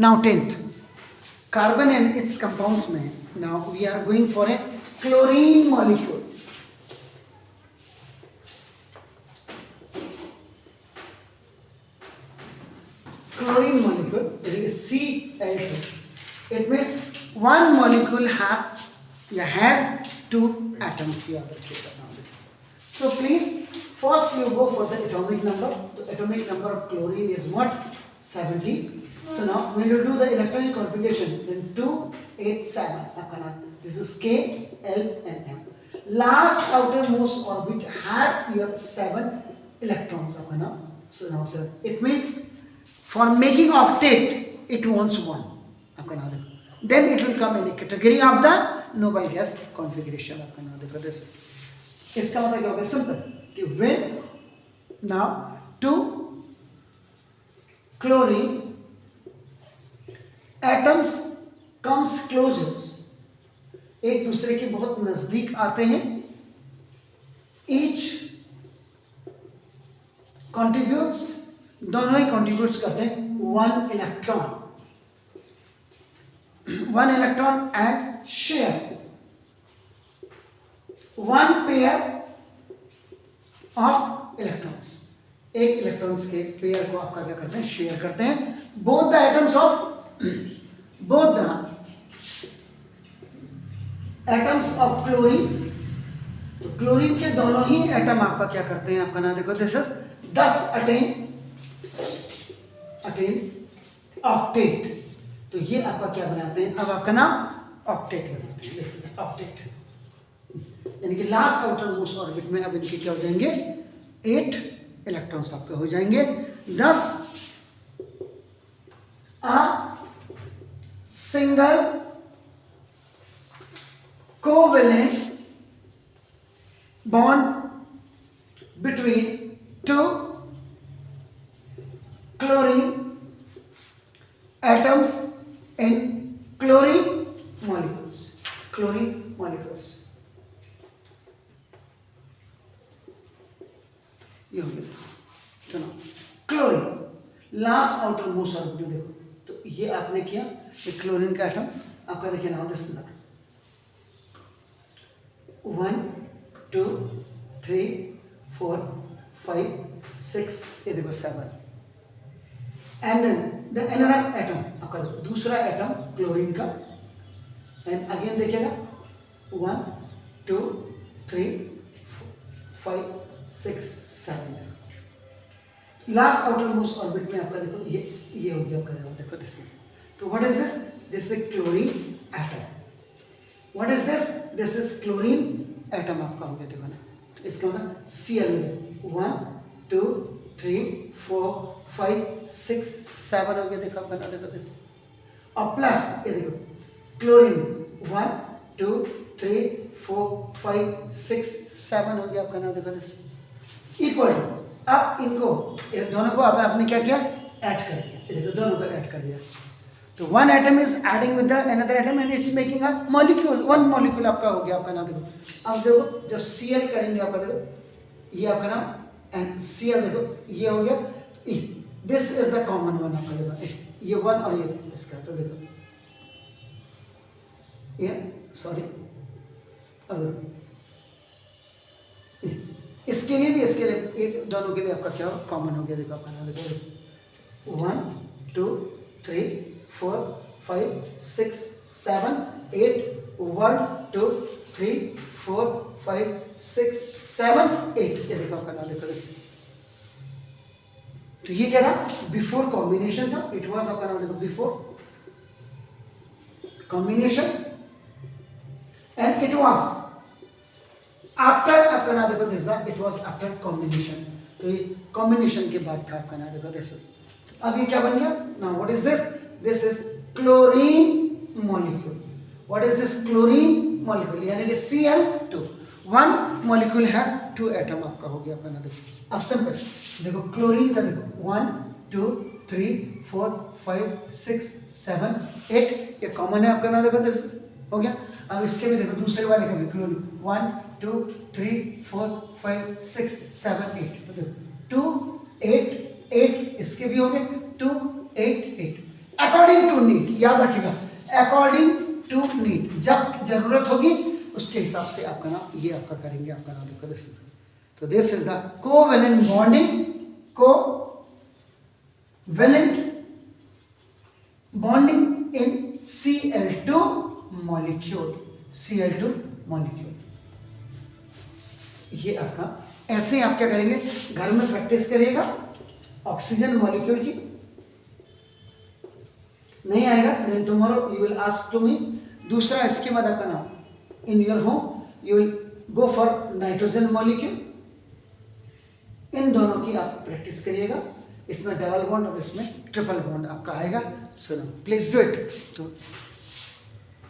Now 10th, carbon and its compounds में. Now we are going for a chlorine molecule. Chlorine molecule, it is Cl2. It means one molecule has two atoms here. So please, first you go for the atomic number. The atomic number of chlorine is what? 17. So now when you do the electronic configuration, then 2, 8, 7. This is K, L and M. Last outermost orbit has your 7 electrons. So now sir, it means for making octet, it wants 1. Then it will come in a category of the noble gas configuration. This is. इसका मतलब क्या होगा? Simple कि when now 2 chlorine atoms comes closer, एक दूसरे के बहुत नजदीक आते हैं, each contributes, दोनों ही contributes करते हैं 1 electron and share 1 pair of electrons. एक इलेक्ट्रॉन्स के पेयर को आपका क्या करते हैं? शेयर करते हैं. Both the atoms of chlorine. तो क्लोरीन के दोनों ही एटम आपका क्या करते हैं? आपका नाम देखो, दिस इज 10 अटेन ऑक्टेट. तो ये आपका क्या बनाते हैं? अब आपका नाम ऑक्टेट बनाते हैं. This is octet. यानी कि लास्ट आउटर मोस्ट ऑर्बिट में अब इनके क्या हो जाएंगे? 8 इलेक्ट्रॉन्स आपके हो जाएंगे. 10 a single covalent bond between 2 chlorine atoms in chlorine molecules. ये हो गया. चलो, chlorine last outer most orbit देखो. तो ये आपने किया, ये क्लोरीन का एटम आपका देखिए ना, दिस 1 2 3 4 5 6, ये देखो 7. And then the another atom आपका दूसरा एटम क्लोरीन का, एंड अगेन देखिएगा 1 2 3 5 6 7. लास्ट आउटर मोस्ट ऑर्बिट में आपका देखो ये हो गया आपका, देखो दिस. तो what is this? This is chlorine atom. What is this? This is chlorine atom आपका हो गया. देखो ना, तो इसका मतलब Cl 1 2 3 4 5 6 7 हो गया. देखो आपका ना, देखो दिस. और प्लस ये देखो क्लोरीन 1 2 3 4 5 6 7 हो गया आपका ना, देखो दिस. इक्वल टू, अब इनको दोनों को अब आपने क्या किया? ऐड कर दिया. देखो दोनों को ऐड कर दिया. तो one atom is adding with the another atom and it's making a molecule. One molecule आपका हो गया आपका नाम. देखो अब देखो जब Cl करेंगे आपका, देखो ये आपका नाम, एंड Cl देखो ये हो गया. This is the common one आपका. देखो ये 1 और ये इसका. तो देखो ये सॉरी, अब देखो इसके लिए भी, इसके लिए, एक दोनों के लिए आपका क्या कॉमन हो गया. देखो आपका नाम, देखो 1 2 3 4 5 6 7 8 1 2 3 4 5 6 7 8. ये देखो आपका नाम, देखो दिस. तो ये क्या था? बिफोर कॉम्बिनेशन था. इट वाज आपका नाम देखो before combination, and it was after आपका नाम देखो this. It was after combination. तो ये कॉम्बिनेशन के बाद था आपका नाम देखो दिस. अब ये क्या बन गया? Now what is this? This is chlorine molecule. What is this? Chlorine molecule, यानी कि Cl2. 1 मॉलिक्यूल हैज 2 एटम आपका हो गया आपका नाम. देखो अब सिंपल देखो क्लोरीन का, देखो 1 2 3 4 5 6 7 8, ये कॉमन है आपका नाम. देखो दिस हो गया. अब इसके भी देखो दूसरे वाले का भी क्लोरीन 1 2 3 4 5 6 7 8. तो देखो 2 8 8 इसके भी हो गए, 2 8 8. अकॉर्डिंग टू नीड, याद रखिएगा, अकॉर्डिंग टू नीड, जब जरूरत होगी उसके हिसाब से आपका नाम, ये आपका करेंगे, आपका नाम देखो दिस। तो this is the covalent bonding, covalent bonding in Cl2 molecule, Cl2 molecule. ये आपका, ऐसे आप क्या करेंगे, घर में प्रैक्टिस करिएगा ऑक्सीजन मॉलिक्यूल की। नहीं आएगा then tomorrow you will ask to me. दूसरा इसके बाद आपका नाम, in your home you will go for nitrogen molecule. इन दोनों की आप प्रैक्टिस करिएगा, इसमें डबल बॉन्ड और इसमें ट्रिपल बॉन्ड आपका आएगा। So please do it. तो